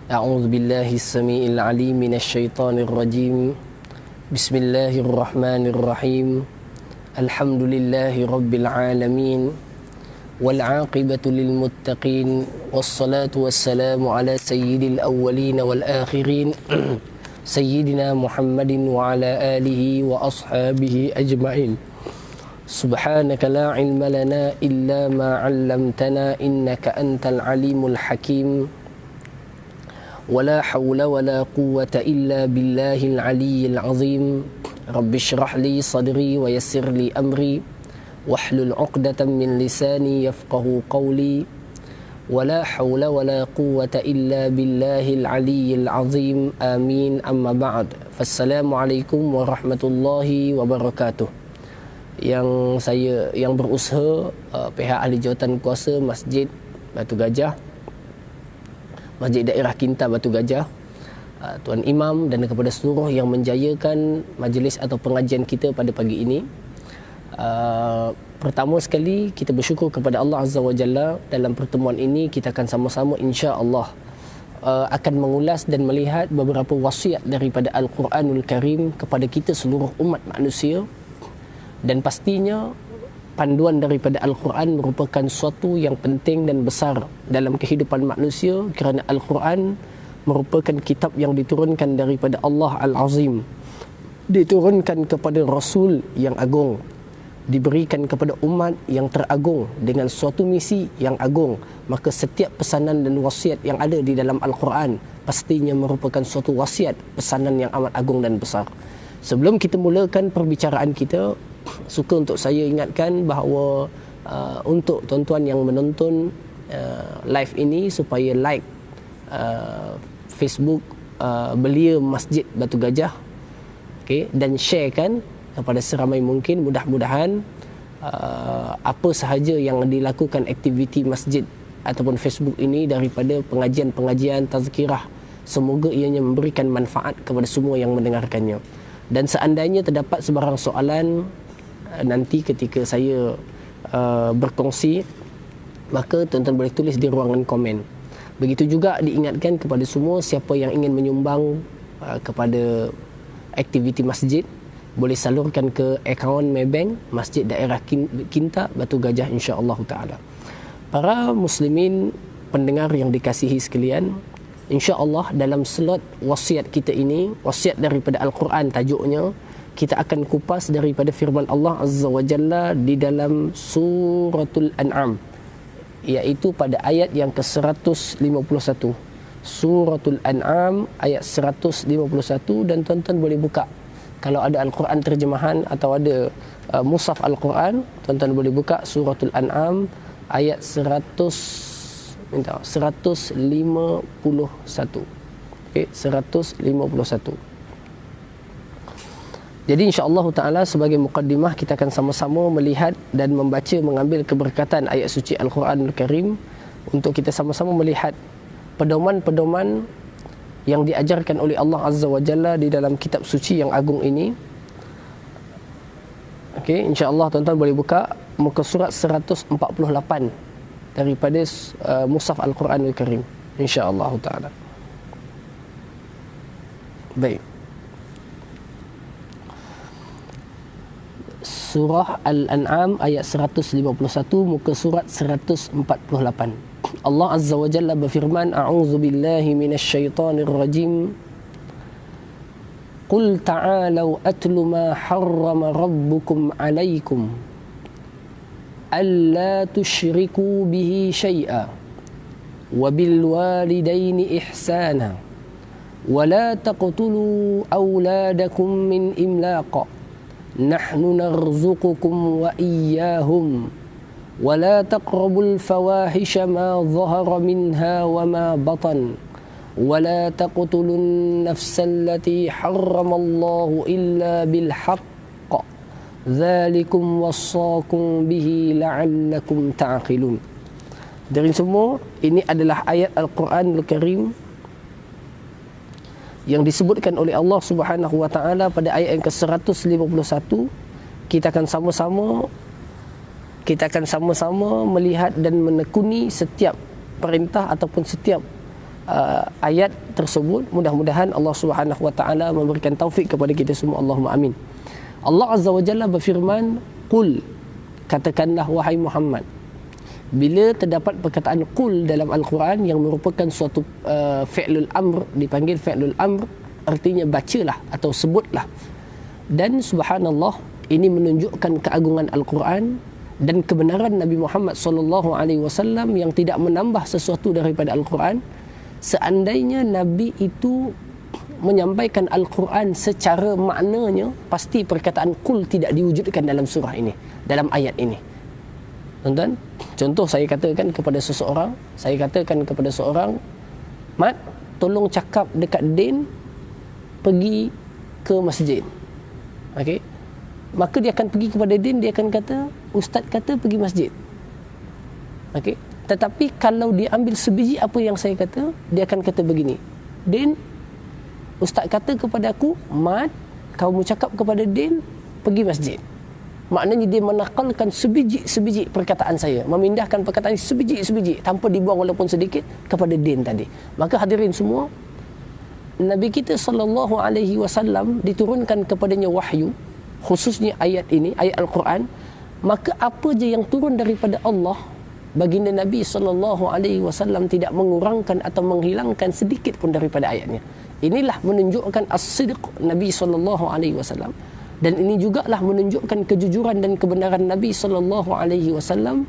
أعوذ بالله السميع العليم من الشيطان الرجيم. بسم الله الرحمن الرحيم. الحمد لله رب العالمين والعاقبة للمتقين والصلاة والسلام على سيد الأولين والآخرين سيدنا محمد وعلى آله وأصحابه أجمعين. سبحانك لا علم لنا إلا ما علمتنا إنك أنت العليم الحكيم ولا حول ولا قوة إلا بالله العلي العظيم. رب اشرح لي صدري ويسر لي أمري واحلل عقدة من لساني يفقه قولي ولا حول ولا قوة إلا بالله العلي العظيم. آمين. أما بعد. فالسلام عليكم warahmatullahi wabarakatuh. Yang berusaha pihak ahli jawatan kuasa Masjid Batu Gajah, Masjid Daerah Kinta Batu Gajah, Tuan Imam dan kepada seluruh yang menjayakan majlis atau pengajian kita pada pagi ini. Pertama sekali kita bersyukur kepada Allah Azza wa Jalla. Dalam pertemuan ini kita akan sama-sama insya-Allah akan mengulas dan melihat beberapa wasiat daripada Al-Quranul Karim kepada kita seluruh umat manusia. Dan pastinya panduan daripada Al-Quran merupakan suatu yang penting dan besar dalam kehidupan manusia, kerana Al-Quran merupakan kitab yang diturunkan daripada Allah Al-Azim, diturunkan kepada Rasul yang agung, diberikan kepada umat yang teragung dengan suatu misi yang agung. Maka setiap pesanan dan wasiat yang ada di dalam Al-Quran pastinya merupakan suatu wasiat, pesanan yang amat agung dan besar. Sebelum kita mulakan perbicaraan kita, suka untuk saya ingatkan bahawa untuk tuan-tuan yang menonton live ini supaya like Facebook Belia Masjid Batu Gajah, okay, dan sharekan kepada seramai mungkin. Mudah-mudahan apa sahaja yang dilakukan aktiviti masjid ataupun Facebook ini daripada pengajian-pengajian tazkirah, semoga ianya memberikan manfaat kepada semua yang mendengarkannya. Dan seandainya terdapat sebarang soalan nanti ketika saya berkongsi, maka tuan-tuan boleh tulis di ruangan komen. Begitu juga diingatkan kepada semua siapa yang ingin menyumbang kepada aktiviti masjid, boleh salurkan ke akaun Maybank Masjid Daerah Kinta Batu Gajah, insya-Allah taala. Para muslimin pendengar yang dikasihi sekalian, insya-Allah dalam slot wasiat kita ini, wasiat daripada Al-Quran tajuknya, kita akan kupas daripada firman Allah Azza wa Jalla di dalam suratul An'am, iaitu pada ayat yang ke-151. Suratul An'am ayat 151. Dan tuan-tuan boleh buka, kalau ada Al-Quran terjemahan atau ada mushaf Al-Quran, tuan-tuan boleh buka suratul An'am ayat 151. Okey, 151. Jadi insya-Allah taala sebagai mukaddimah kita akan sama-sama melihat dan membaca, mengambil keberkatan ayat suci Al-Quranul Karim untuk kita sama-sama melihat pedoman-pedoman yang diajarkan oleh Allah Azza wa Jalla di dalam kitab suci yang agung ini. Okey, insya-Allah tuan-tuan boleh buka muka surat 148 daripada mushaf Al-Quranul Karim, insya-Allah taala. Baik. Surah Al-An'am ayat 151 muka surat 148. Allah Azza wa Jalla berfirman, A'udzu billahi minasy syaithanir rajim. Qul ta'alu atlu ma harrama rabbukum 'alaikum alla tusyriku bihi syai'a wa bil walidaini ihsana wa la taqtulu awladakum min imlaq nahnu narzuqukum wa iyyahum wa la taqrabul fawahisha ma dhahara minha wa ma batan wa la taqtulun nafsal lati harramallahu illa bil haqq dzalikum wassaakum bihi la'allakum ta'qilun. Dari semua ini adalah ayat Al-Quranul Karim yang disebutkan oleh Allah Subhanahu wa taala pada ayat yang ke-151. Kita akan sama-sama melihat dan menekuni setiap perintah ataupun setiap ayat tersebut. Mudah-mudahan Allah Subhanahu wa taala memberikan taufik kepada kita semua. Allahumma amin. Allah Azza wa Jalla berfirman, "Qul," katakanlah wahai Muhammad. Bila terdapat perkataan qul dalam Al-Quran yang merupakan suatu fi'lul amr, dipanggil fi'lul amr, artinya bacalah atau sebutlah. Dan subhanallah, ini menunjukkan keagungan Al-Quran dan kebenaran Nabi Muhammad sallallahu alaihi wasallam yang tidak menambah sesuatu daripada Al-Quran. Seandainya Nabi itu menyampaikan Al-Quran secara maknanya, pasti perkataan qul tidak diwujudkan dalam surah ini, dalam ayat ini. Tuan-tuan, contoh saya katakan kepada seseorang, Mat, tolong cakap dekat Din pergi ke masjid. Okey. Maka dia akan pergi kepada Din, dia akan kata, Ustaz kata pergi masjid. Okey. Tetapi kalau dia ambil sebiji apa yang saya kata, dia akan kata begini, Din, Ustaz kata kepada aku, Mat, kamu cakap kepada Din pergi masjid. Maknanya dia menakalkan sebiji-sebiji perkataan saya, memindahkan perkataan sebiji-sebiji tanpa dibuang walaupun sedikit kepada Din tadi. Maka hadirin semua, Nabi kita sallallahu alaihi wasallam diturunkan kepadanya wahyu, khususnya ayat ini, ayat Al-Quran. Maka apa je yang turun daripada Allah, baginda Nabi sallallahu alaihi wasallam tidak mengurangkan atau menghilangkan sedikit pun daripada ayatnya. Inilah menunjukkan as-sidq Nabi sallallahu alaihi wasallam. Dan ini jugalah menunjukkan kejujuran dan kebenaran Nabi sallallahu alaihi wasallam,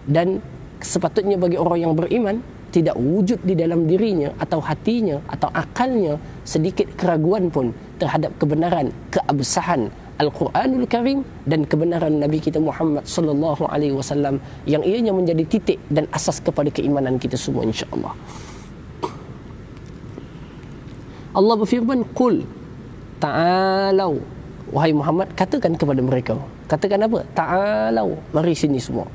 dan sepatutnya bagi orang yang beriman tidak wujud di dalam dirinya atau hatinya atau akalnya sedikit keraguan pun terhadap kebenaran, keabsahan Al-Quranul Karim dan kebenaran Nabi kita Muhammad sallallahu alaihi wasallam, yang ianya menjadi titik dan asas kepada keimanan kita semua, insya-Allah. Allah berfirman, "Qul," ta'alau, wahai Muhammad, katakan kepada mereka. Katakan apa? Ta'alau, mari sini semua.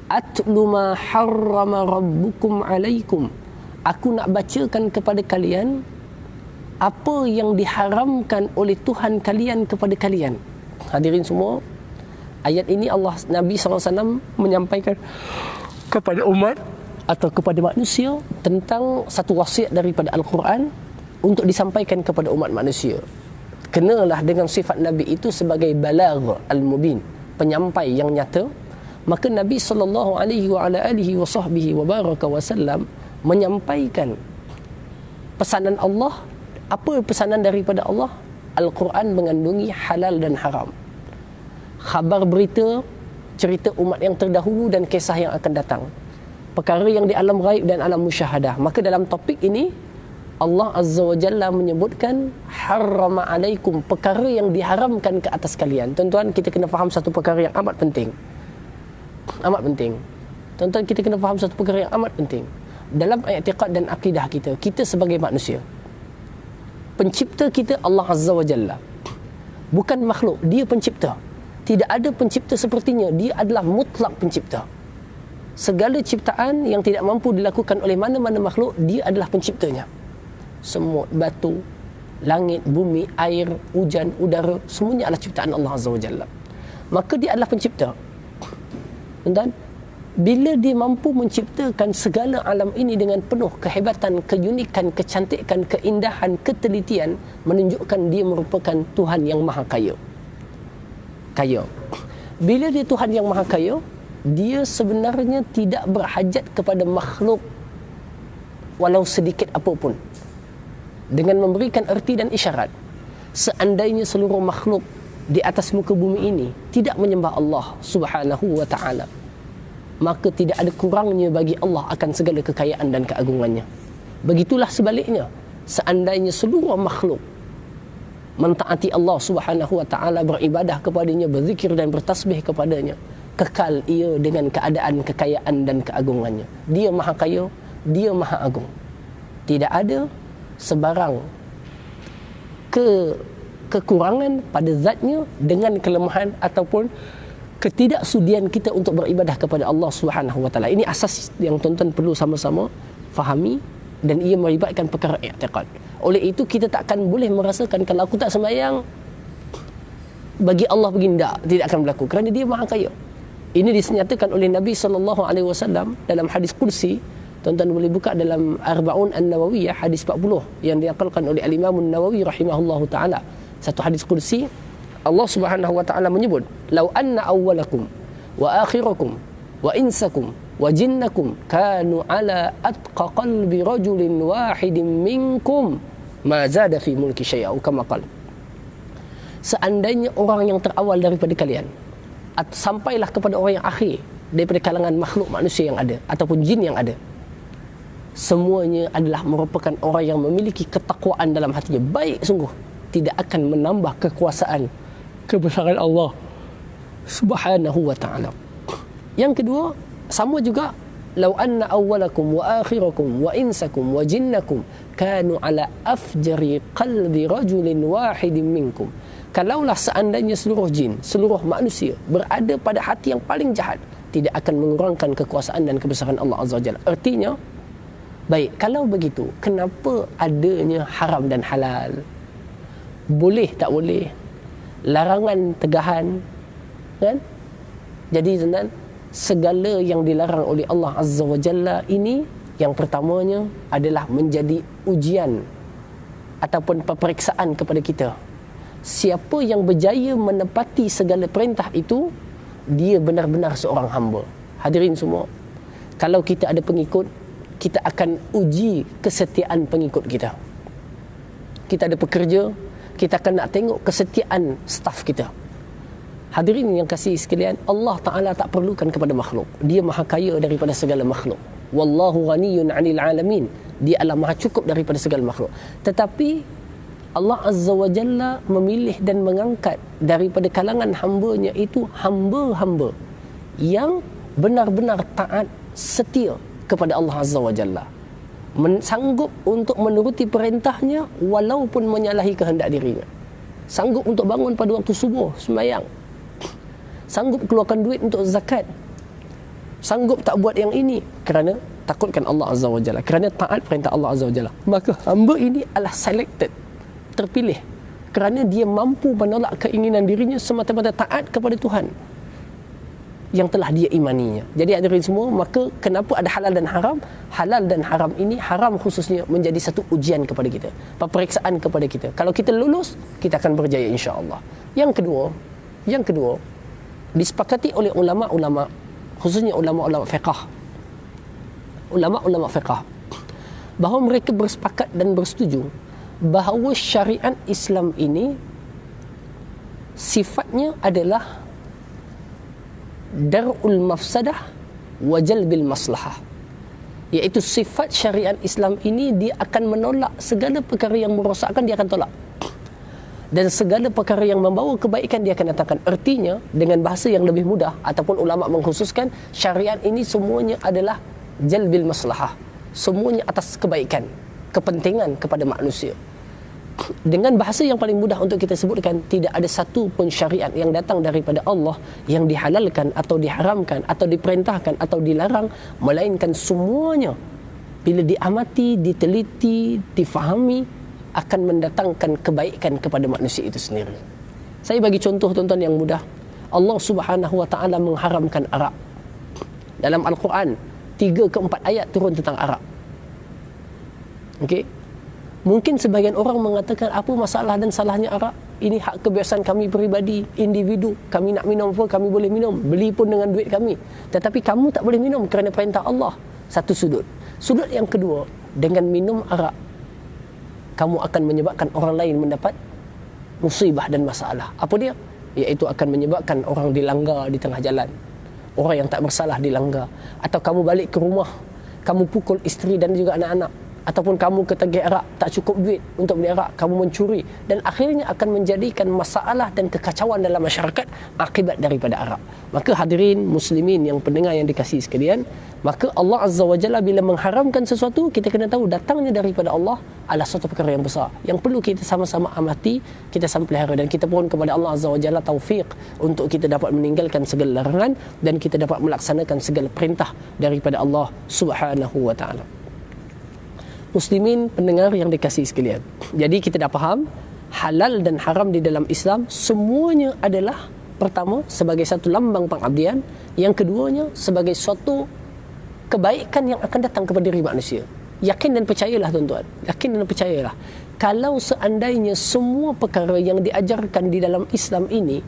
Atlu ma harrama rabbukum alaikum. Aku nak bacakan kepada kalian apa yang diharamkan oleh Tuhan kalian kepada kalian. Hadirin semua, ayat ini Nabi SAW menyampaikan kepada umat atau kepada manusia tentang satu wasiat daripada Al-Quran untuk disampaikan kepada umat manusia. Kenalah dengan sifat Nabi itu sebagai balagh al-mubin, penyampai yang nyata. Maka Nabi sallallahu alaihi wa ala alihi wa sahbihi wa baraka wasallam menyampaikan pesanan Allah. Apa pesanan daripada Allah? Al-Quran mengandungi halal dan haram, khabar berita, cerita umat yang terdahulu dan kisah yang akan datang, perkara yang di alam ghaib dan alam musyahadah. Maka dalam topik ini Allah Azza wa Jalla menyebutkan harrama alaikum, perkara yang diharamkan ke atas kalian. Tuan-tuan, kita kena faham satu perkara yang amat penting. Amat penting. Tuan-tuan, kita kena faham satu perkara yang amat penting. Dalam i'tiqad dan akidah kita, kita sebagai manusia, pencipta kita Allah Azza wa Jalla, bukan makhluk, dia pencipta. Tidak ada pencipta sepertinya, dia adalah mutlak pencipta. Segala ciptaan yang tidak mampu dilakukan oleh mana-mana makhluk, dia adalah penciptanya. Semut, batu, langit, bumi, air, hujan, udara, semuanya adalah ciptaan Allah Azza wa Jalla. Maka dia adalah pencipta. Dan bila dia mampu menciptakan segala alam ini dengan penuh kehebatan, keunikan, kecantikan, keindahan, ketelitian, menunjukkan dia merupakan Tuhan yang maha kaya. Bila dia Tuhan yang maha kaya, dia sebenarnya tidak berhajat kepada makhluk walau sedikit apapun, dengan memberikan erti dan isyarat. Seandainya seluruh makhluk di atas muka bumi ini tidak menyembah Allah Subhanahu wa ta'ala, maka tidak ada kurangnya bagi Allah akan segala kekayaan dan keagungannya. Begitulah sebaliknya, seandainya seluruh makhluk mentaati Allah Subhanahu wa ta'ala, beribadah kepadanya, berzikir dan bertasbih kepadanya, kekal ia dengan keadaan kekayaan dan keagungannya. Dia maha kaya, dia maha agung. Tidak ada sebarang kekurangan pada zatnya dengan kelemahan ataupun ketidaksudian kita untuk beribadah kepada Allah Subhanahu wa taala. Ini asas yang tuan-tuan perlu sama-sama fahami, dan ia melibatkan perkara i'tiqad. Oleh itu kita takkan boleh merasakan kalau aku tak sembahyang bagi Allah begini, tidak akan berlaku, kerana dia maha kaya. Ini disenyatakan oleh Nabi sallallahu alaihi wasallam dalam hadis kursi, Tuan-tuan boleh buka dalam Arba'un An-Nawawiyah hadis 40 yang diakalkan oleh Al-Imam An-Nawawi rahimahullahu taala. Satu hadis kursi, Allah Subhanahu wa taala menyebut, "Lau anna awwalakum wa akhirakum wa insakum wa jinnakum kanu ala atqa qalbi rajulin wahidin minkum ma zada fi mulki syai'a," kama qala. Seandainya orang yang terawal daripada kalian atau sampailah kepada orang yang akhir daripada kalangan makhluk manusia yang ada ataupun jin yang ada, semuanya adalah merupakan orang yang memiliki ketakwaan dalam hatinya, baik sungguh, tidak akan menambah kekuasaan kebesaran Allah Subhanahu wa ta'ala. Yang kedua, sama juga, lau anna awwalakum wa akhirakum wa insakum wa jinnakum kanu ala afjari qalbi rajulin wahidin minkum. Kalaulah seandainya seluruh jin, seluruh manusia berada pada hati yang paling jahat, tidak akan mengurangkan kekuasaan dan kebesaran Allah Azza wa Jalla. Artinya, baik, kalau begitu, kenapa adanya haram dan halal? Boleh tak boleh? Larangan tegahan, kan? Jadi tuan-tuan, segala yang dilarang oleh Allah Azza wa Jalla ini, yang pertamanya adalah menjadi ujian ataupun peperiksaan kepada kita. Siapa yang berjaya menepati segala perintah itu, dia benar-benar seorang hamba. Hadirin semua, kalau kita ada pengikut, kita akan uji kesetiaan pengikut kita. Kita ada pekerja, kita akan nak tengok kesetiaan staf kita. Hadirin yang kasih sekalian, Allah Ta'ala tak perlukan kepada makhluk. Dia maha kaya daripada segala makhluk. Wallahu ghaniyun 'anil 'alamin. Dia adalah maha cukup daripada segala makhluk. Tetapi Allah Azza wa Jalla memilih dan mengangkat daripada kalangan hamba-Nya itu hamba-hamba yang benar-benar taat, setia kepada Allah Azza wa Jalla, sanggup untuk menuruti perintahnya walaupun menyalahi kehendak dirinya, sanggup untuk bangun pada waktu subuh sembahyang, sanggup keluarkan duit untuk zakat, sanggup tak buat yang ini kerana takutkan Allah Azza wa Jalla, kerana taat perintah Allah Azza wa Jalla. Maka hamba ini adalah selected, terpilih, kerana dia mampu menolak keinginan dirinya semata-mata taat kepada Tuhan yang telah dia imaninya. Jadi hadirin semua, maka kenapa ada halal dan haram? Halal dan haram ini, haram khususnya, menjadi satu ujian kepada kita, peperiksaan kepada kita. Kalau kita lulus, kita akan berjaya insya-Allah. Yang kedua, disepakati oleh ulama-ulama, khususnya ulama-ulama fiqh, bahawa mereka bersepakat dan bersetuju bahawa syariat Islam ini sifatnya adalah dar'ul mafsadah wa jalbil maslahah, iaitu sifat syariat Islam ini dia akan menolak segala perkara yang merosakkan, dia akan tolak, dan segala perkara yang membawa kebaikan dia akan datangkan. Artinya, dengan bahasa yang lebih mudah ataupun ulama mengkhususkan, syariat ini semuanya adalah jalbil maslahah, semuanya atas kebaikan, kepentingan kepada manusia. Dengan bahasa yang paling mudah untuk kita sebutkan, tidak ada satu pun syariat yang datang daripada Allah yang dihalalkan atau diharamkan atau diperintahkan atau dilarang, melainkan semuanya bila diamati, diteliti, difahami, akan mendatangkan kebaikan kepada manusia itu sendiri. Saya bagi contoh tuan-tuan yang mudah. Allah Subhanahu wa ta'ala mengharamkan arak. Dalam Al-Quran 3 ke 4 ayat turun tentang arak. Okey. Mungkin sebahagian orang mengatakan, apa masalah dan salahnya arak? Ini hak kebiasaan kami peribadi, individu. Kami nak minum apa, kami boleh minum. Beli pun dengan duit kami. Tetapi kamu tak boleh minum kerana perintah Allah. Satu sudut. Sudut yang kedua, dengan minum arak, kamu akan menyebabkan orang lain mendapat musibah dan masalah. Apa dia? Iaitu akan menyebabkan orang dilanggar di tengah jalan. Orang yang tak bersalah dilanggar. Atau kamu balik ke rumah, kamu pukul isteri dan juga anak-anak. Ataupun kamu ketagih arak, tak cukup duit untuk beli arak, kamu mencuri, dan akhirnya akan menjadikan masalah dan kekacauan dalam masyarakat akibat daripada arak. Maka hadirin muslimin yang pendengar yang dikasihi sekalian, maka Allah Azza wa Jalla bila mengharamkan sesuatu, kita kena tahu datangnya daripada Allah adalah suatu perkara yang besar yang perlu kita sama-sama amati, kita sama pelihara, dan kita mohon kepada Allah Azza wa Jalla taufiq untuk kita dapat meninggalkan segala larangan dan kita dapat melaksanakan segala perintah daripada Allah Subhanahu wa taala. Muslimin pendengar yang dikasihi sekalian, jadi kita dah faham halal dan haram di dalam Islam semuanya adalah, pertama, sebagai satu lambang pengabdian, yang keduanya sebagai suatu kebaikan yang akan datang kepada diri manusia. Yakin dan percayalah tuan-tuan, yakin dan percayalah, kalau seandainya semua perkara yang diajarkan di dalam Islam ini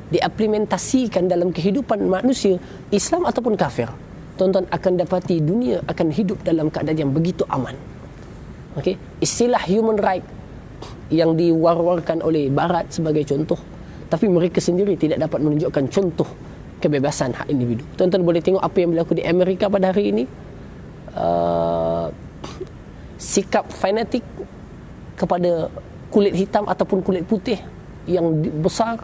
diimplementasikan dalam kehidupan manusia, Islam ataupun kafir, tuan-tuan akan dapati dunia akan hidup dalam keadaan yang begitu aman. Okey, istilah human right yang diwar-warkan oleh Barat sebagai contoh, tapi mereka sendiri tidak dapat menunjukkan contoh kebebasan hak individu. Tuan-tuan boleh tengok apa yang berlaku di Amerika pada hari ini. Sikap fanatik kepada kulit hitam ataupun kulit putih yang besar,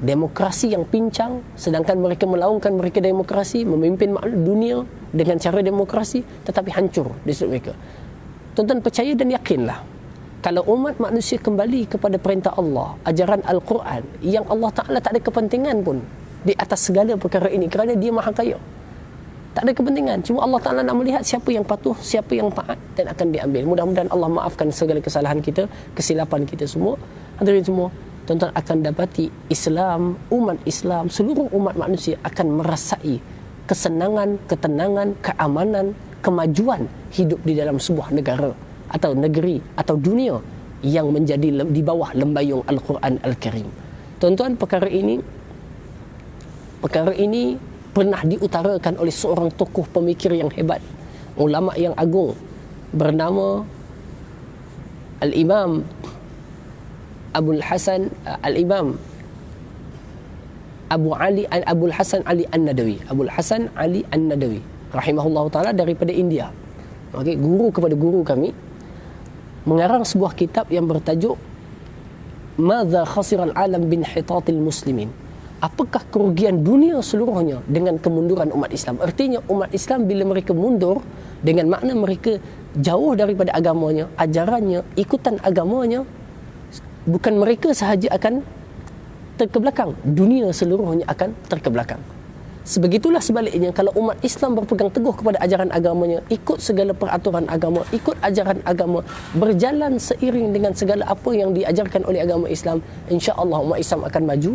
demokrasi yang pincang, sedangkan mereka melaungkan mereka demokrasi, memimpin dunia dengan cara demokrasi, tetapi hancur di sudut mereka. Tuan-tuan percaya dan yakinlah, kalau umat manusia kembali kepada perintah Allah, ajaran Al-Quran, yang Allah Ta'ala tak ada kepentingan pun di atas segala perkara ini, kerana dia maha kaya, tak ada kepentingan. Cuma Allah Ta'ala nak melihat siapa yang patuh, siapa yang taat, dan akan diambil. Mudah-mudahan Allah maafkan segala kesalahan kita, kesilapan kita semua. Hadirin semua, tuan-tuan akan dapati Islam, umat Islam, seluruh umat manusia akan merasai kesenangan, ketenangan, keamanan, kemajuan hidup di dalam sebuah negara atau negeri atau dunia yang menjadi di bawah lembayung Al-Quran Al-Karim. Tuan-tuan, perkara ini pernah diutarakan oleh seorang tokoh pemikir yang hebat, ulama yang agung, bernama Al-Imam Abul Hasan Al-Imam Abul Hasan Ali An-Nadawi, Abul Hasan Ali An-Nadawi rahimahullah ta'ala, daripada India. Okey, guru kepada guru kami, mengarang sebuah kitab yang bertajuk Madza khasiral alam bin hitatil muslimin. Apakah kerugian dunia seluruhnya dengan kemunduran umat Islam? Artinya umat Islam bila mereka mundur, dengan makna mereka jauh daripada agamanya, ajarannya, ikutan agamanya, bukan mereka sahaja akan terkebelakang, dunia seluruhnya akan terkebelakang. Sebegitulah sebaliknya, kalau umat Islam berpegang teguh kepada ajaran agamanya, ikut segala peraturan agama, ikut ajaran agama, berjalan seiring dengan segala apa yang diajarkan oleh agama Islam, insya-Allah umat Islam akan maju,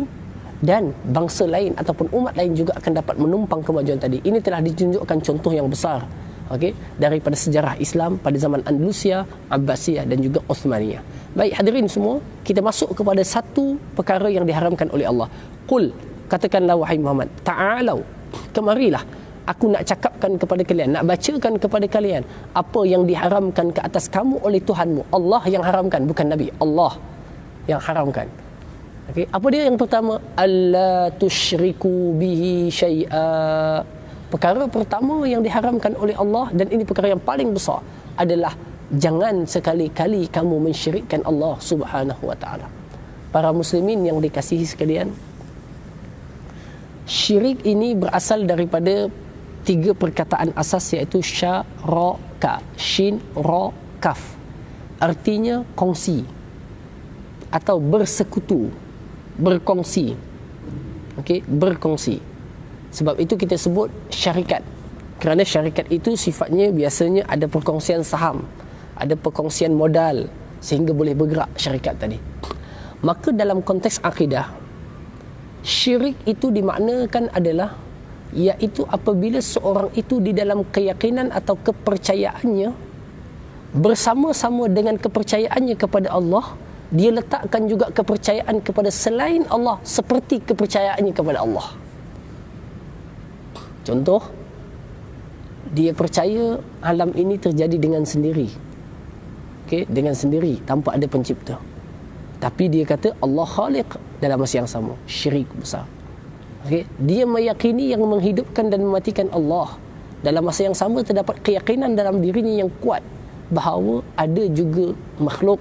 dan bangsa lain ataupun umat lain juga akan dapat menumpang kemajuan tadi. Ini telah ditunjukkan contoh yang besar, okey, daripada sejarah Islam pada zaman Andalusia, Abbasiyah dan juga Uthmaniyah. Baik hadirin semua, kita masuk kepada satu perkara yang diharamkan oleh Allah. Qul, katakanlah wahai Muhammad, ta'alau, kemarilah, aku nak cakapkan kepada kalian, nak bacakan kepada kalian apa yang diharamkan ke atas kamu oleh Tuhanmu. Allah yang haramkan, bukan Nabi. Allah yang haramkan. Okay. Apa dia yang pertama? Alla tusyriku bihi syai'a. Perkara pertama yang diharamkan oleh Allah, dan ini perkara yang paling besar, adalah jangan sekali-kali kamu mensyirikkan Allah Subhanahu wa ta'ala. Para muslimin yang dikasihi sekalian, syirik ini berasal daripada 3 perkataan asas, iaitu syaraka, shin, ra, kaf. Artinya kongsi atau bersekutu, berkongsi. Okey, berkongsi. Sebab itu kita sebut syarikat. Kerana syarikat itu sifatnya biasanya ada perkongsian saham, ada perkongsian modal, sehingga boleh bergerak syarikat tadi. Maka dalam konteks akidah, syirik itu dimaknakan adalah, iaitu apabila seorang itu di dalam keyakinan atau kepercayaannya, bersama-sama dengan kepercayaannya kepada Allah, dia letakkan juga kepercayaan kepada selain Allah seperti kepercayaannya kepada Allah. Contoh, dia percaya alam ini terjadi dengan sendiri. Okey, dengan sendiri, tanpa ada pencipta. Tapi dia kata Allah Khaliq dalam masa yang sama. Syirik besar. Okey, dia meyakini yang menghidupkan dan mematikan Allah. Dalam masa yang sama terdapat keyakinan dalam dirinya yang kuat bahawa ada juga makhluk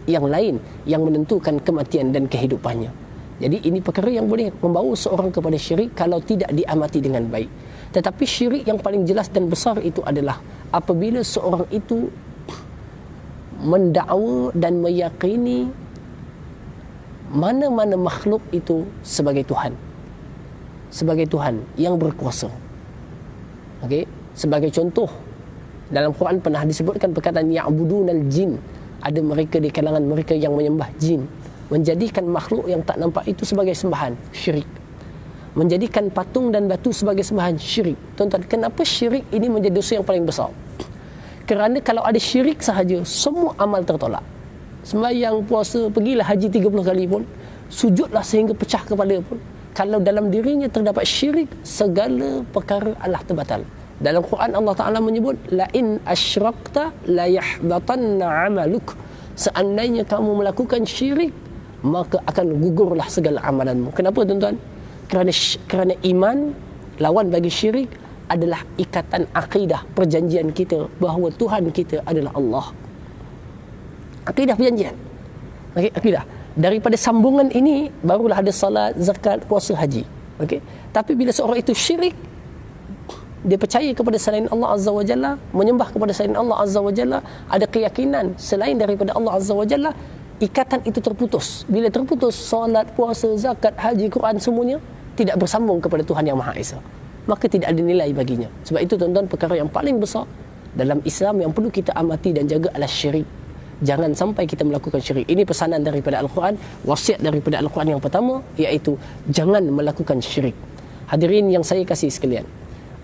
yang lain yang menentukan kematian dan kehidupannya. Jadi ini perkara yang boleh membawa seorang kepada syirik kalau tidak diamati dengan baik. Tetapi syirik yang paling jelas dan besar itu adalah apabila seorang itu mendakwa dan meyakini mana-mana makhluk itu sebagai Tuhan, sebagai Tuhan yang berkuasa. Okey, sebagai contoh, dalam Quran pernah disebutkan perkataan ya'budunal jin. Ada mereka di kalangan mereka yang menyembah jin, menjadikan makhluk yang tak nampak itu sebagai sembahan, syirik. menjadikan patung dan batu sebagai sembahan, syirik. Tuan-tuan, kenapa syirik ini menjadi dosa yang paling besar? Kerana kalau ada syirik sahaja, semua amal tertolak. Sembahyang, puasa, pergilah haji 30 kali pun, sujudlah sehingga pecah kepala pun, kalau dalam dirinya terdapat syirik, segala perkara adalah terbatal. Dalam Quran Allah Ta'ala menyebut, la in asyrakta la yahbatanna amaluk. Seandainya kamu melakukan syirik, maka akan gugurlah segala amalanmu. Kenapa tuan-tuan? Kerana iman, lawan bagi syirik adalah ikatan akidah, perjanjian kita bahawa Tuhan kita adalah Allah. Akidah perjanjian. Okay, akidah. Daripada sambungan ini barulah ada salat, zakat, puasa, haji. Okey. Tapi bila seorang itu syirik, dia percaya kepada selain Allah Azza wa Jalla, menyembah kepada selain Allah Azza wa Jalla, ada keyakinan selain daripada Allah Azza wa Jalla, ikatan itu terputus. Bila terputus, salat, puasa, zakat, haji, Quran, semuanya tidak bersambung kepada Tuhan Yang Maha Esa, maka tidak ada nilai baginya. Sebab itu tuan-tuan, perkara yang paling besar dalam Islam yang perlu kita amati dan jaga adalah syirik. Jangan sampai kita melakukan syirik. Ini pesanan daripada Al-Quran, wasiat daripada Al-Quran yang pertama, iaitu jangan melakukan syirik. Hadirin yang saya kasih sekalian,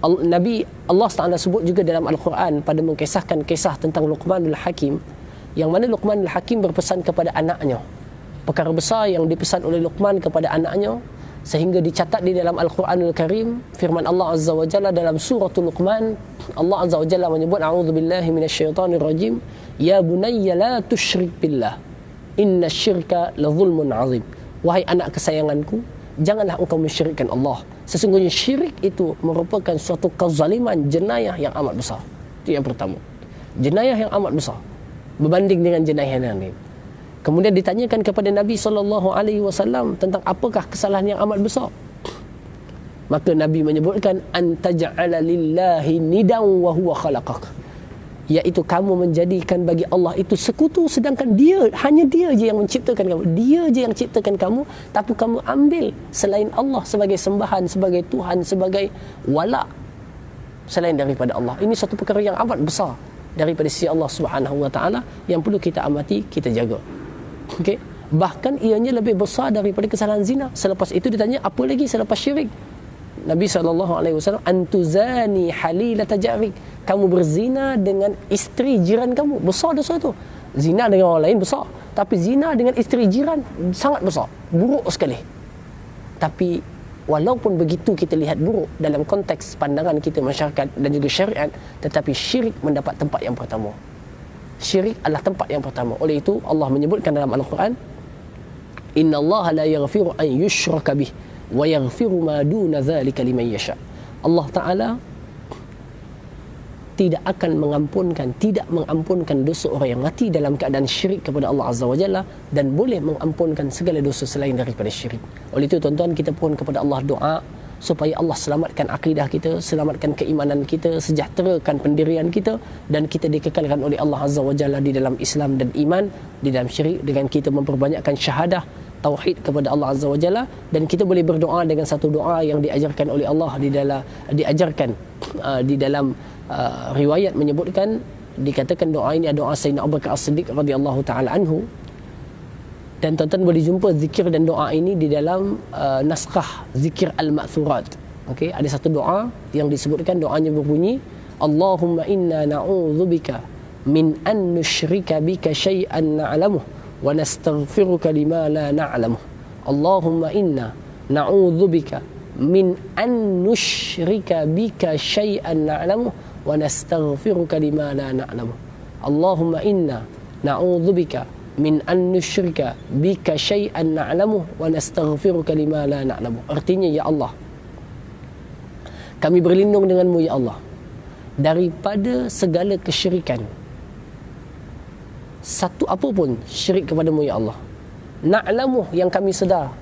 Nabi Allah Ta'ala sebut juga dalam Al-Quran pada mengkisahkan kisah tentang Luqmanul Hakim, yang mana Luqmanul Hakim berpesan kepada anaknya perkara besar yang dipesan oleh Luqman kepada anaknya, sehingga dicatat di dalam Al-Quranul Karim. Firman Allah Azza wa Jalla dalam suratul Luqman, Allah Azza wa Jalla menyebut, a'udzubillahi minasyaitanir rajim, ya bunayya la tusyrik billah, inna syirka la zulmun azim. Wahai anak kesayanganku, janganlah engkau mensyirikkan Allah. Sesungguhnya syirik itu merupakan suatu kezaliman, jenayah yang amat besar. Itu yang pertama. Jenayah yang amat besar berbanding dengan jenayah yang lain. Kemudian ditanyakan kepada Nabi SAW tentang apakah kesalahan yang amat besar. Maka Nabi menyebutkan, antaj'ala lillahi nidan wa huwa khalaqak, iaitu kamu menjadikan bagi Allah itu sekutu, sedangkan hanya dia je yang menciptakan kamu. Dia je yang ciptakan kamu, tapi kamu ambil selain Allah sebagai sembahan, sebagai Tuhan, sebagai wala selain daripada Allah. Ini satu perkara yang amat besar daripada sisi Allah Subhanahu wa taala yang perlu kita amati, kita jaga. Okey, bahkan ianya lebih besar daripada kesalahan zina. Selepas itu ditanya, apa lagi selepas syirik? Nabi SAW, antuzani halilata jarik, kamu berzina dengan isteri jiran kamu. Besar dosa itu. Zina dengan orang lain besar, tapi zina dengan isteri jiran sangat besar, buruk sekali. Tapi walaupun begitu kita lihat buruk dalam konteks pandangan kita masyarakat dan juga syariat, tetapi syirik mendapat tempat yang pertama. Syirik adalah tempat yang pertama. Oleh itu Allah menyebutkan dalam Al-Quran, innallaha la yaghfiru an yushraka bih wa yaghfiru ma duna dzalika liman yasha. Allah Taala tidak mengampunkan dosa orang yang mati dalam keadaan syirik kepada Allah Azza wa Jalla, dan boleh mengampunkan segala dosa selain daripada syirik. Oleh itu tuan-tuan, kita pohon kepada Allah doa supaya Allah selamatkan akidah kita, selamatkan keimanan kita, sejahterakan pendirian kita, dan kita dikekalkan oleh Allah Azza wa Jalla di dalam Islam dan iman, di dalam syirik, dengan kita memperbanyakkan syahadah tauhid kepada Allah Azza wa Jalla. Dan kita boleh berdoa dengan satu doa yang diajarkan oleh Allah di dalam riwayat menyebutkan, dikatakan doa ini adalah doa Sayyidina Abu Bakar As-Siddiq radhiyallahu taala anhu. Dan tuan-tuan boleh jumpa zikir dan doa ini di dalam naskah zikir al-ma'thurat. Okey, ada satu doa yang disebutkan, doanya berbunyi, Allahumma inna na'udzubika min an nusyrika bika syai'an na'lamuh wa nastaghfiruka lima la na'lamuh. Allahumma inna na'udzubika min an nusyrika bika syai'an na'lamuh wa nastaghfiruka lima la na'lamuh. Allahumma inna na'udzubika min an nusyrika bika syai'an na'lamuh wa nastaghfiruka lima la na'lamuh. Artinya, ya Allah, kami berlindung denganmu ya Allah daripada segala kesyirikan, satu apapun syirik kepadamu ya Allah. Na'lamuh, yang kami sedar,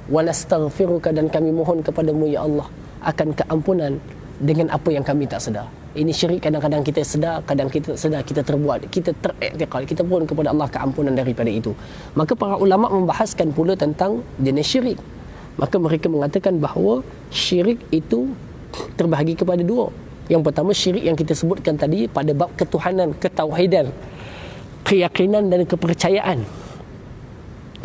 wa nastaghfiruka, dan kami mohon kepadamu ya Allah akan keampunan dengan apa yang kami tak sedar. Ini syirik kadang-kadang kita sedar, kadang kita tak sedar, kita terbuat, kita teriktikad, kita mohon kepada Allah keampunan daripada itu. Maka para ulama membahaskan pula tentang jenis syirik. Maka mereka mengatakan bahawa syirik itu terbahagi kepada dua. Yang pertama, syirik yang kita sebutkan tadi pada bab ketuhanan, ketauhidan, keyakinan dan kepercayaan.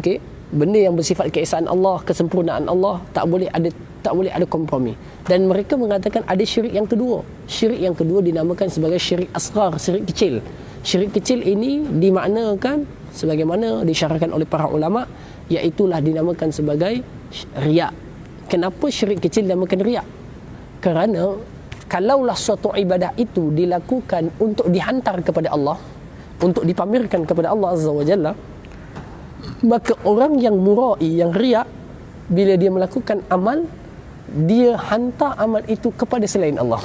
Okey, benda yang bersifat keesaan Allah, kesempurnaan Allah, tak boleh ada Tak boleh ada kompromi. Dan mereka mengatakan ada syirik yang kedua. Syirik yang kedua dinamakan sebagai syirik asghar, syirik kecil. Syirik kecil ini dimaknakan sebagaimana disyarahkan oleh para ulama, iaitulah dinamakan sebagai riak. Kenapa syirik kecil dinamakan riak? Kerana kalaulah suatu ibadah itu dilakukan untuk dihantar kepada Allah, untuk dipamerkan kepada Allah Azza wa Jalla, maka orang yang murai, yang riak, bila dia melakukan amal, dia hantar amal itu kepada selain Allah.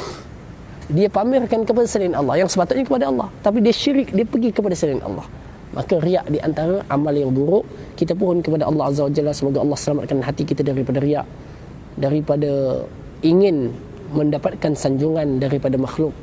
Dia pamerkan kepada selain Allah, yang sepatutnya kepada Allah, tapi dia syirik, dia pergi kepada selain Allah. Maka riak di antara amal yang buruk. Kita pohon kepada Allah Azza wa Jalla, semoga Allah selamatkan hati kita daripada riak, daripada ingin mendapatkan sanjungan daripada makhluk.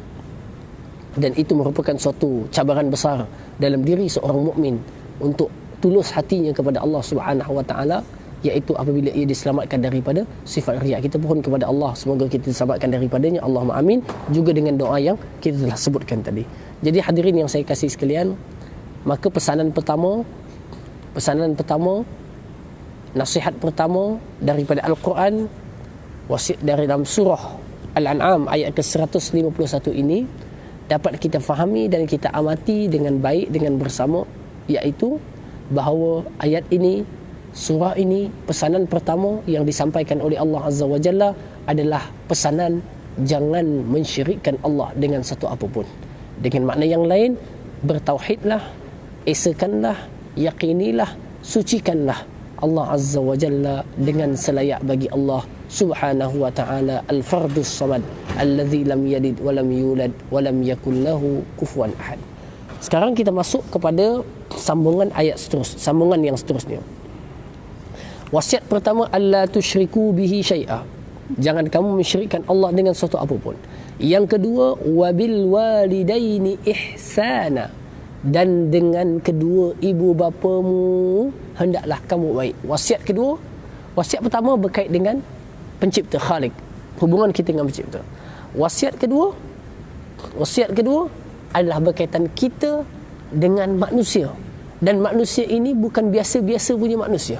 Dan itu merupakan suatu cabaran besar dalam diri seorang mukmin untuk tulus hatinya kepada Allah Subhanahu wa taala, iaitu apabila ia diselamatkan daripada sifat riak. Kita pohon kepada Allah semoga kita diselamatkan daripadanya, Allahumma amin, juga dengan doa yang kita telah sebutkan tadi. Jadi hadirin yang saya kasih sekalian, maka pesanan pertama, nasihat pertama daripada Al-Quran, wasiat dari dalam surah Al-An'am ayat ke-151 ini dapat kita fahami dan kita amati dengan baik, dengan bersama, iaitu bahawa ayat ini, surah ini, pesanan pertama yang disampaikan oleh Allah Azza wa Jalla adalah pesanan jangan mensyirikkan Allah dengan satu apapun. Dengan makna yang lain, bertauhidlah, esakanlah, yakinilah, sucikanlah Allah Azza wa Jalla dengan selayak bagi Allah Subhanahu wa ta'ala al-fardus samad alladzi lam yalid wa lam yulad wa lam yakul lahu kufuwan ahad. Sekarang kita masuk kepada sambungan ayat sambungan yang seterusnya. Wasiat pertama, alla tusyriku bihi syai'a, jangan kamu mensyirikkan Allah dengan sesuatu apapun. Yang kedua, wabil walidaini ihsana, dan dengan kedua ibu bapamu hendaklah kamu baik. Wasiat kedua, wasiat pertama berkait dengan pencipta, Khalik, hubungan kita dengan pencipta. Wasiat kedua adalah berkaitan kita dengan manusia. Dan manusia ini bukan biasa-biasa punya manusia.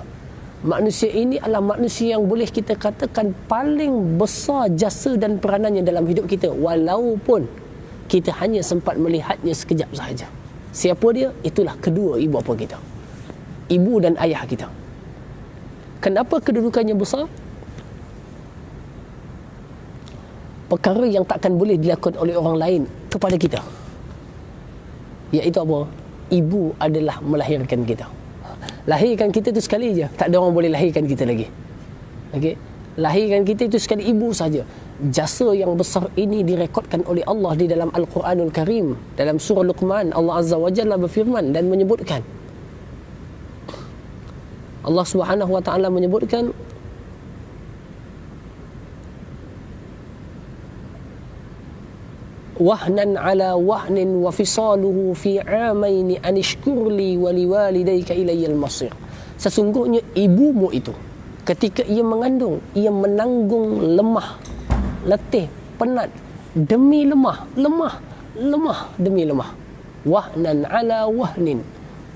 Manusia ini adalah manusia yang boleh kita katakan paling besar jasa dan peranannya dalam hidup kita, walaupun kita hanya sempat melihatnya sekejap sahaja. Siapa dia? Itulah kedua ibu bapa kita, ibu dan ayah kita. Kenapa kedudukannya besar? Perkara yang takkan boleh dilakukan oleh orang lain kepada kita, iaitu apa? Ibu adalah melahirkan kita. Lahirkan kita itu sekali je, tak ada orang boleh lahirkan kita lagi. Okey, lahirkan kita itu sekali ibu saja. Jasa yang besar ini direkodkan oleh Allah di dalam Al-Quranul Karim. Dalam surah Luqman, Allah Azza wa Jalla berfirman dan menyebutkan, Allah Subhanahu wa taala menyebutkan, wahnan ala wahnin wa fisaluhu fi amaini anishkurli wa liwalidayka ilayyal masir. Sesungguhnya ibumu itu ketika ia mengandung, ia menanggung lemah, letih, penat demi lemah demi lemah. Wahnan ala wahnin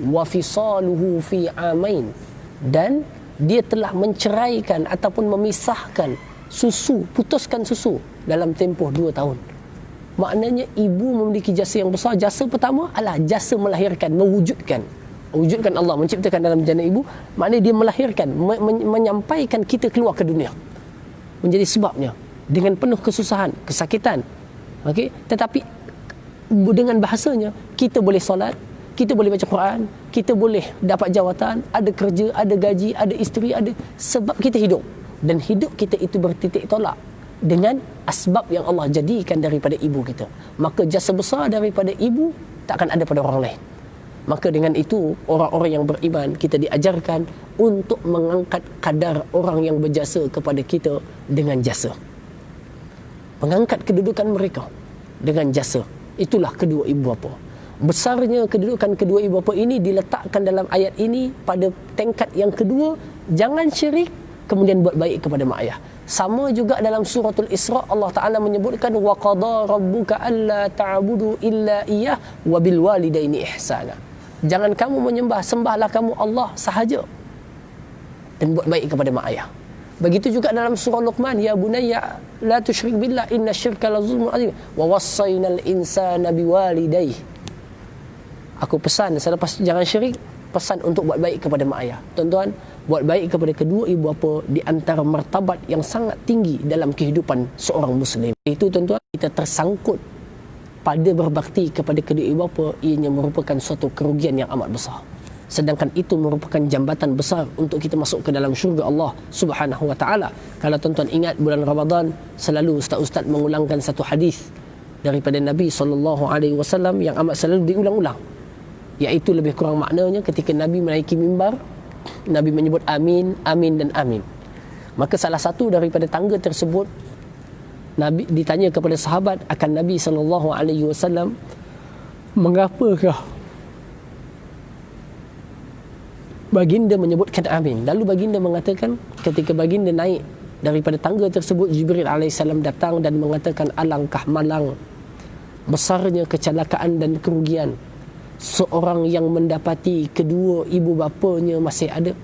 wa fisaluhu fi amain, dan dia telah menceraikan ataupun memisahkan susu, putuskan susu dalam tempoh 2 tahun. Maknanya ibu memiliki jasa yang besar. Jasa pertama adalah jasa melahirkan, mewujudkan Allah, menciptakan dalam jana ibu. Maknanya dia melahirkan, menyampaikan kita keluar ke dunia, menjadi sebabnya dengan penuh kesusahan, kesakitan. Okey, tetapi dengan bahasanya kita boleh solat, kita boleh baca Quran, kita boleh dapat jawatan, ada kerja, ada gaji, ada isteri, ada, sebab kita hidup. Dan hidup kita itu bertitik tolak dengan asbab yang Allah jadikan daripada ibu kita. Maka jasa besar daripada ibu takkan ada pada orang lain. Maka dengan itu, orang-orang yang beriman, kita diajarkan untuk mengangkat kadar orang yang berjasa kepada kita dengan jasa, mengangkat kedudukan mereka dengan jasa. Itulah kedua ibu bapa. Besarnya kedudukan kedua ibu bapa ini diletakkan dalam ayat ini pada tingkat yang kedua. Jangan syirik, kemudian buat baik kepada mak ayah. Sama juga dalam suratul Isra, Allah Ta'ala menyebutkan wa qada rabbuka alla ta'budu illa iyyah wa bil walidaini ihsana. Jangan kamu menyembah, sembahlah kamu Allah sahaja dan buat baik kepada mak ayah. Begitu juga dalam surah Luqman, ya bunayya la tusyrik billah inna syirka la zulmun azim wa wassaynal insana biwalidayhi. Aku pesan selepas jangan syirik, pesan untuk buat baik kepada mak ayah. Tuan-tuan, buat baik kepada kedua ibu bapa di antara martabat yang sangat tinggi dalam kehidupan seorang muslim. Itu tuan-tuan, kita tersangkut pada berbakti kepada kedua ibu bapa, ianya merupakan suatu kerugian yang amat besar. Sedangkan itu merupakan jambatan besar untuk kita masuk ke dalam syurga Allah Subhanahu wa taala. Kalau tuan-tuan ingat bulan Ramadan, selalu ustaz-ustaz mengulangkan satu hadis daripada Nabi SAW yang amat selalu diulang-ulang. Iaitu lebih kurang maknanya ketika Nabi menaiki mimbar, Nabi menyebut amin, amin dan amin. Maka salah satu daripada tangga tersebut, Nabi ditanya kepada sahabat akan Nabi SAW, mengapakah baginda menyebutkan amin? Lalu baginda mengatakan, ketika baginda naik daripada tangga tersebut, Jibril AS datang dan mengatakan, alangkah malang besarnya kecelakaan dan kerugian seorang yang mendapati kedua ibu bapanya masih ada.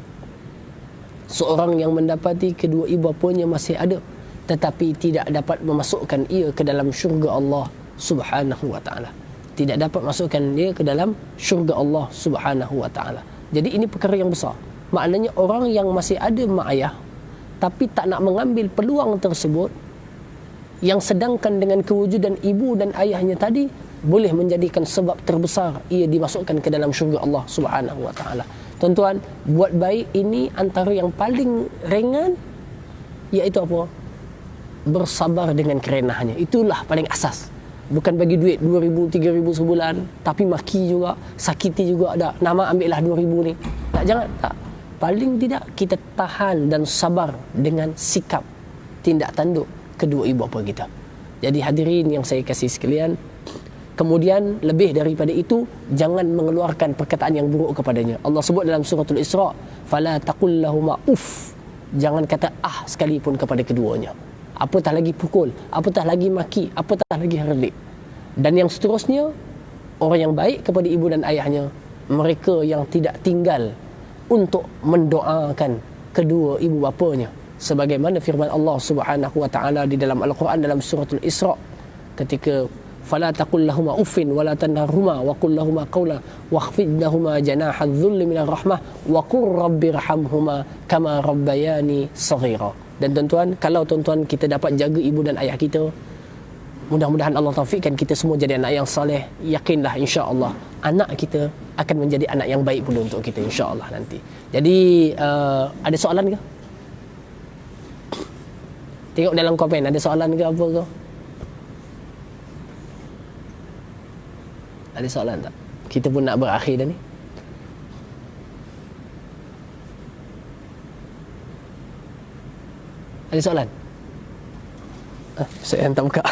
Seorang yang mendapati kedua ibu bapanya masih ada, tetapi tidak dapat memasukkan ia ke dalam syurga Allah Subhanahu wa taala. Tidak dapat masukkan dia ke dalam syurga Allah Subhanahu wa taala. Jadi ini perkara yang besar. Maknanya orang yang masih ada mak ayah tapi tak nak mengambil peluang tersebut, yang sedangkan dengan kewujudan ibu dan ayahnya tadi boleh menjadikan sebab terbesar ia dimasukkan ke dalam syurga Allah Subhanahu wa taala. Tuan-tuan, buat baik ini antara yang paling ringan, iaitu apa? Bersabar dengan kerenahnya. Itulah paling asas. Bukan bagi duit 2,000, 3,000 sebulan, tapi maki juga, sakiti juga ada. Nama ambillah 2,000 ni. Tak, jangan, tak. Paling tidak kita tahan dan sabar dengan sikap tindak tanduk kedua ibu bapa kita. Jadi hadirin yang saya kasih sekalian, kemudian lebih daripada itu, jangan mengeluarkan perkataan yang buruk kepadanya. Allah sebut dalam suratul Isra, fala taqul lahuma uff. Jangan kata sekalipun kepada keduanya. Apatah lagi pukul, apatah lagi maki, apatah lagi herdik. Dan yang seterusnya, orang yang baik kepada ibu dan ayahnya, mereka yang tidak tinggal untuk mendoakan kedua ibu bapanya, sebagaimana firman Allah Subhanahu wa taala di dalam Al-Quran dalam suratul Isra, ketika fala taqul lahuma uffin wala tanharhuma wa qul lahuma qawlan wakhfid lahuma janaha adh-dhulli minar rahmah wa qur rabbirhamhuma kama rabbayani saghira. Dan tuan-tuan, kalau tuan-tuan kita dapat jaga ibu dan ayah kita, mudah-mudahan Allah taufikkan kita semua jadi anak yang soleh. Yakinlah insya-Allah anak kita akan menjadi anak yang baik pula untuk kita insya-Allah nanti. Jadi ada soalan ke? Tengok dalam komen ada soalan ke apa ke? Ada soalan tak? Kita pun nak berakhir dah ni. Ada soalan? Saya hantar buka.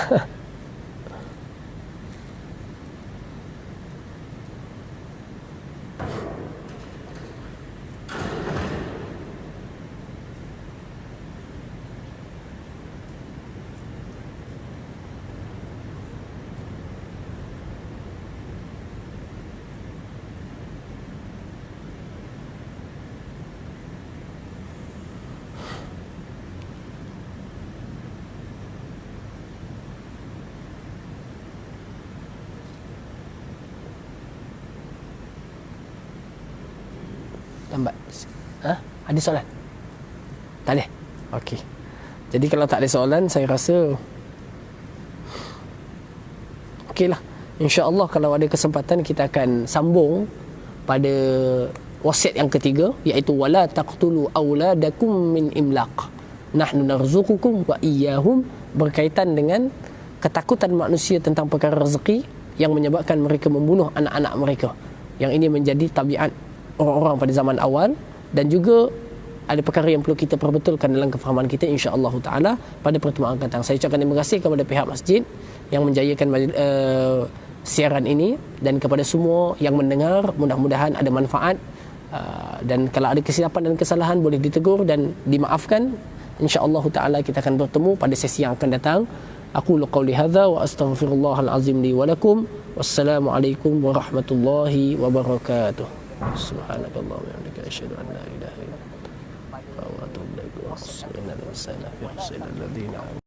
Lambat. Ada soalan? Tak ada? Okey. Jadi kalau tak ada soalan, saya rasa okeylah. InsyaAllah kalau ada kesempatan kita akan sambung pada wasiat yang ketiga, iaitu wala taqtulu auladakum min imlaq. Nahnu narzuqukum wa iyyahum, berkaitan dengan ketakutan manusia tentang perkara rezeki yang menyebabkan mereka membunuh anak-anak mereka. Yang ini menjadi tabiat orang-orang pada zaman awal, dan juga ada perkara yang perlu kita perbetulkan dalam kefahaman kita insya-Allah taala pada pertemuan akan datang. Saya ucapkan terima kasih kepada pihak masjid yang menjayakan siaran ini, dan kepada semua yang mendengar, mudah-mudahan ada manfaat, dan kalau ada kesilapan dan kesalahan boleh ditegur dan dimaafkan. Insya-Allah taala kita akan bertemu pada sesi yang akan datang. Aqulu qawli hadza wa astaghfirullahal azim li wa lakum. Wassalamualaikum warahmatullahi wabarakatuh. Subhanallah wa bihamdihi asyhadu an la ilaha illa anta astaghfiruka wa atubu ilaik. وقنا عذاب النار.